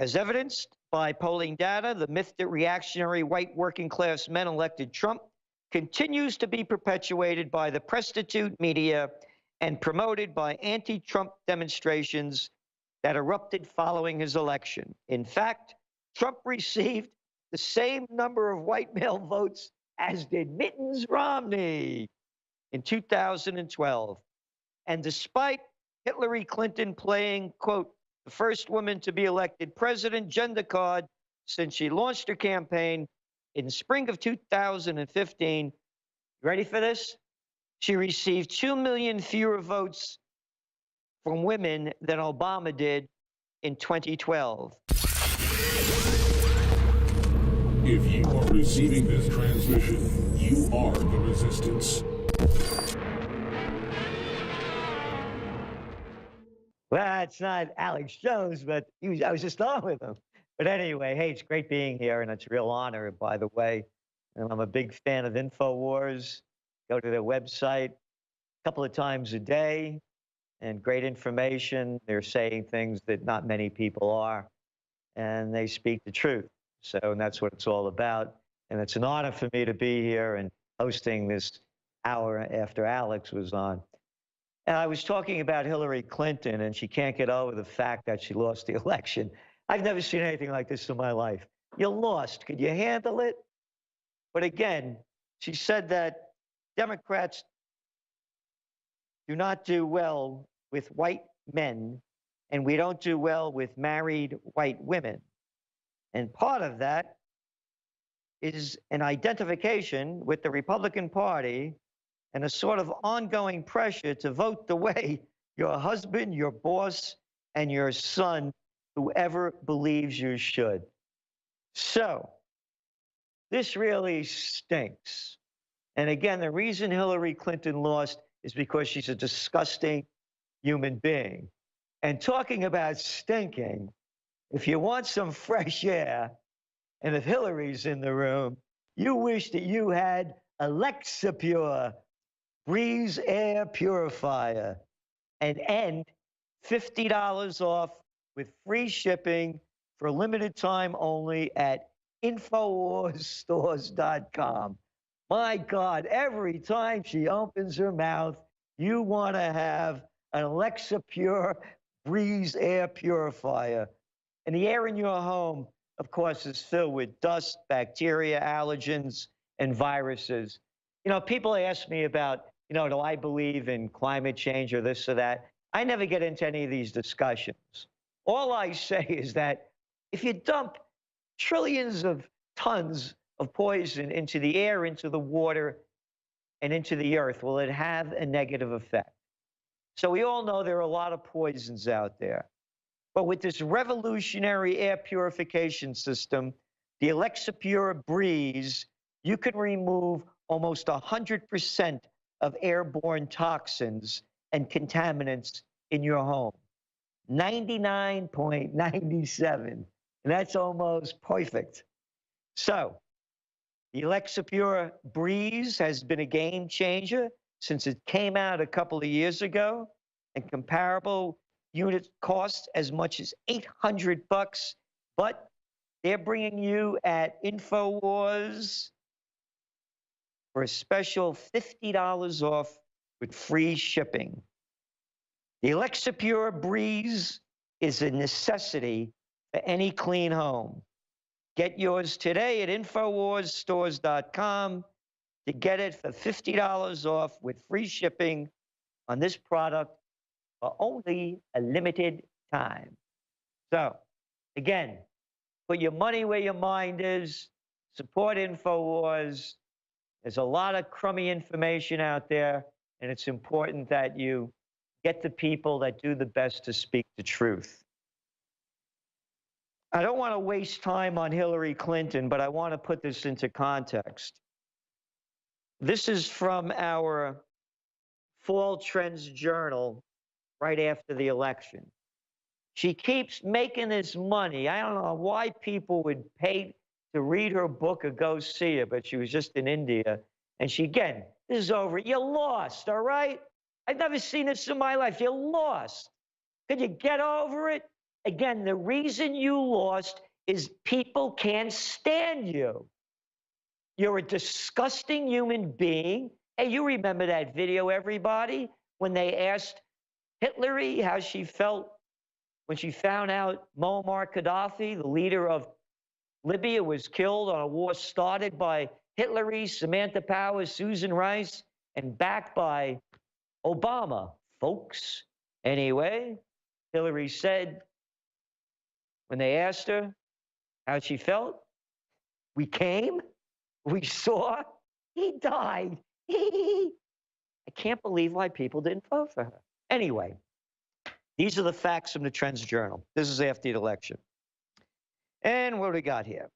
As evidenced by polling data, the myth that reactionary white working class men elected Trump continues to be perpetuated by the prostitute media and promoted by anti Trump demonstrations that erupted following his election. In fact, Trump received the same number of white male votes as did Mittens Romney in 2012. And despite Hillary Clinton playing, quote, the first woman to be elected president gender card since she launched her campaign in the spring of 2015, you ready for this? She received 2 million fewer votes from women than Obama did in 2012. If you are receiving this transmission, you are the resistance. Well, it's not Alex Jones, but I was just on with him. But anyway, hey, it's great being here, and it's a real honor, by the way. And I'm a big fan of Infowars. Go to their website a couple of times a day, and great information. They're saying things that not many people are, and they speak the truth. So, and that's what it's all about. And it's an honor for me to be here and hosting this hour after Alex was on. And I was talking about Hillary Clinton, and she can't get over the fact that she lost the election. I've never seen anything like this in my life. You lost. Could you handle it? But again, she said that Democrats do not do well with white men, and we don't do well with married white women. And part of that is an identification with the Republican Party and a sort of ongoing pressure to vote the way your husband, your boss, and your son, whoever believes you should. So this really stinks. And again, the reason Hillary Clinton lost is because she's a disgusting human being. And talking about stinking, if you want some fresh air, and if Hillary's in the room, you wish that you had Alexa Pure Breeze Air Purifier and end $50 off with free shipping for a limited time only at InfoWarsStores.com. My God, every time she opens her mouth, you want to have an Alexa Pure Breeze Air Purifier. And the air in your home, of course, is filled with dust, bacteria, allergens, and viruses. You know, people ask me about, do I believe in climate change or this or that? I never get into any of these discussions. All I say is that if you dump trillions of tons of poison into the air, into the water, and into the earth, will it have a negative effect? So we all know there are a lot of poisons out there. But with this revolutionary air purification system, the Alexa Pure Breeze, you can remove almost 100% of airborne toxins and contaminants in your home. 99.97. And that's almost perfect. So the Alexa Pure Breeze has been a game changer since it came out a couple of years ago, and comparable units cost as much as $800, but they're bringing you at Infowars for a special $50 off with free shipping. The Alexa Pure Breeze is a necessity for any clean home. Get yours today at InfoWarsStores.com to get it for $50 off with free shipping on this product for only a limited time. So, again, put your money where your mind is. Support Infowars. There's a lot of crummy information out there, and it's important that you get the people that do the best to speak the truth. I don't want to waste time on Hillary Clinton, but I want to put this into context. This is from our Fall Trends Journal right after the election. She keeps making this money. I don't know why people would pay to read her book or go see her, but she was just in India. And she, again, this is over. You lost, all right? I've never seen this in my life. You lost. Could you get over it? Again, the reason you lost is people can't stand you. You're a disgusting human being. Hey, you remember that video, everybody, when they asked Hillary how she felt when she found out Muammar Gaddafi, the leader of Libya, was killed on a war started by Hillary, Samantha Power, Susan Rice, and backed by Obama, folks. Anyway, Hillary said, when they asked her how she felt, we came, we saw, he died. I can't believe why people didn't vote for her. Anyway, these are the facts from the Trends Journal. This is after the election. And what do we got here?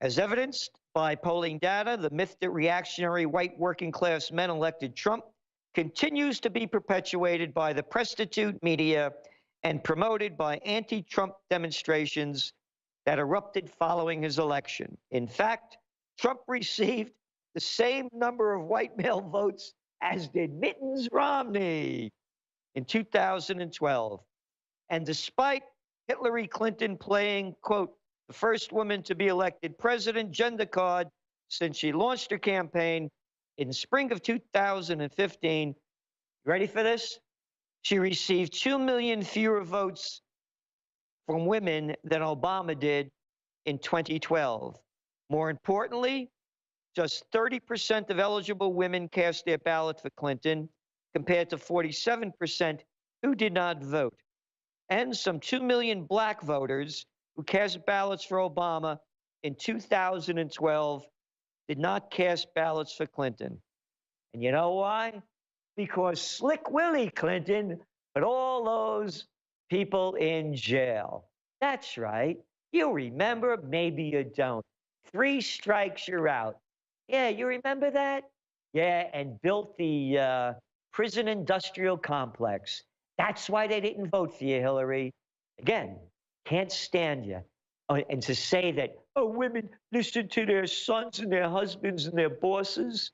As evidenced by polling data, the myth that reactionary white working class men elected Trump continues to be perpetuated by the prostitute media and promoted by anti-Trump demonstrations that erupted following his election. In fact, Trump received the same number of white male votes as did Mitt Romney in 2012. And despite Hillary Clinton playing, quote, the first woman to be elected president gender card since she launched her campaign in spring of 2015, you ready for this? She received 2 million fewer votes from women than Obama did in 2012. More importantly, just 30% of eligible women cast their ballot for Clinton, compared to 47% who did not vote. And some 2 million black voters who cast ballots for Obama in 2012 did not cast ballots for Clinton. And you know why? Because Slick Willie Clinton put all those people in jail. That's right. You remember, maybe you don't. 3 strikes, you're out. Yeah, you remember that? Yeah, and built the prison industrial complex. That's why they didn't vote for you, Hillary. Again, can't stand you. And to say that, oh, women listen to their sons and their husbands and their bosses,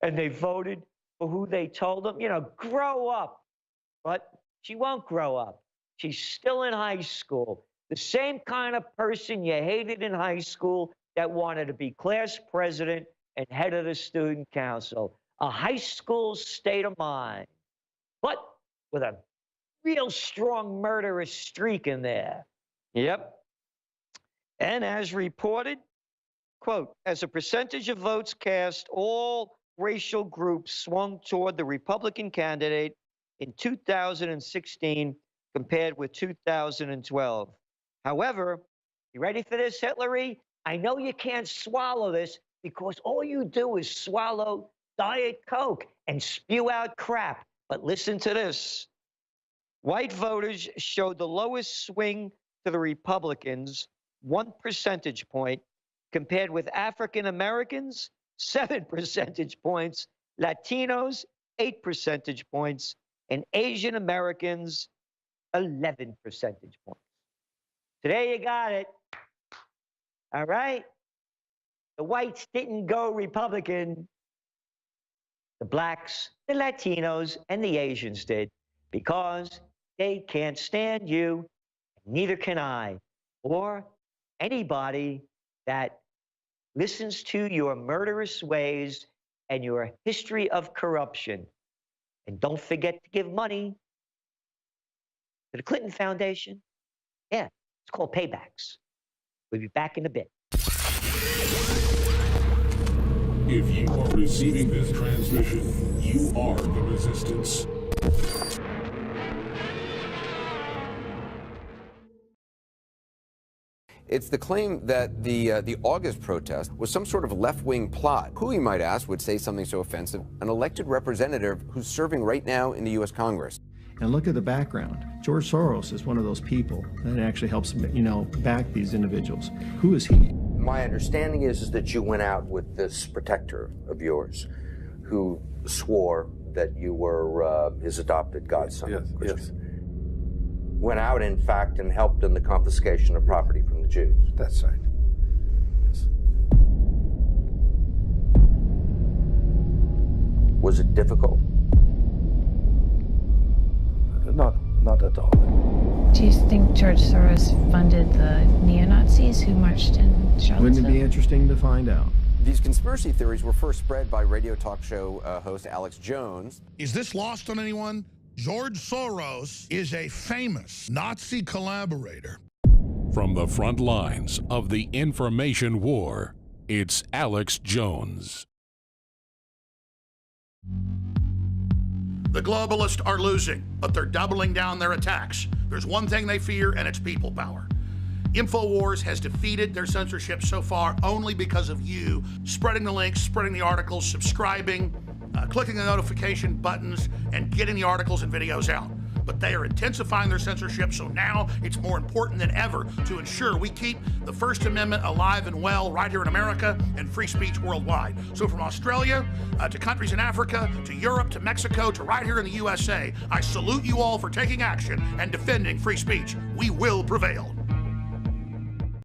and they voted for who they told them, you know, grow up. But she won't grow up. She's still in high school. The same kind of person you hated in high school that wanted to be class president and head of the student council. A high school state of mind, but with a real strong murderous streak in there. Yep. And as reported, quote, as a percentage of votes cast, all racial groups swung toward the Republican candidate in 2016 compared with 2012. However, you ready for this, Hillary? I know you can't swallow this because all you do is swallow Diet Coke and spew out crap. But listen to this. White voters showed the lowest swing to the Republicans, 1 percentage point, compared with African Americans, 7 percentage points, Latinos, 8 percentage points, and Asian Americans, 11 percentage points. Today you got it. All right? The whites didn't go Republican. The blacks, the Latinos, and the Asians did because they can't stand you. Neither can I, or anybody that listens to your murderous ways and your history of corruption. And don't forget to give money to the Clinton Foundation. Yeah, it's called paybacks. We'll be back in a bit. If you are receiving this transmission, you are the resistance. It's the claim that the August protest was some sort of left-wing plot. Who, you might ask, would say something so offensive? An elected representative who's serving right now in the U.S. Congress. And look at the background. George Soros is one of those people that actually helps, back these individuals. Who is he? My understanding is that you went out with this protector of yours who swore that you were his adopted godson. Yes. Went out, in fact, and helped in the confiscation of property from the Jews. That's right. Yes. Was it difficult? Not at all. Do you think George Soros funded the neo-Nazis who marched in Charlottesville? Wouldn't it be interesting to find out? These conspiracy theories were first spread by radio talk show host Alex Jones. Is this lost on anyone? George Soros is a famous Nazi collaborator. From the front lines of the information war, it's Alex Jones. The globalists are losing, but they're doubling down their attacks. There's one thing they fear, and it's people power. Infowars has defeated their censorship so far only because of you spreading the links, spreading the articles, subscribing, clicking the notification buttons, and getting the articles and videos out. But they are intensifying their censorship, so now it's more important than ever to ensure we keep the First Amendment alive and well right here in America and free speech worldwide. So from Australia to countries in Africa, to Europe, to Mexico, to right here in the USA, I salute you all for taking action and defending free speech. We will prevail.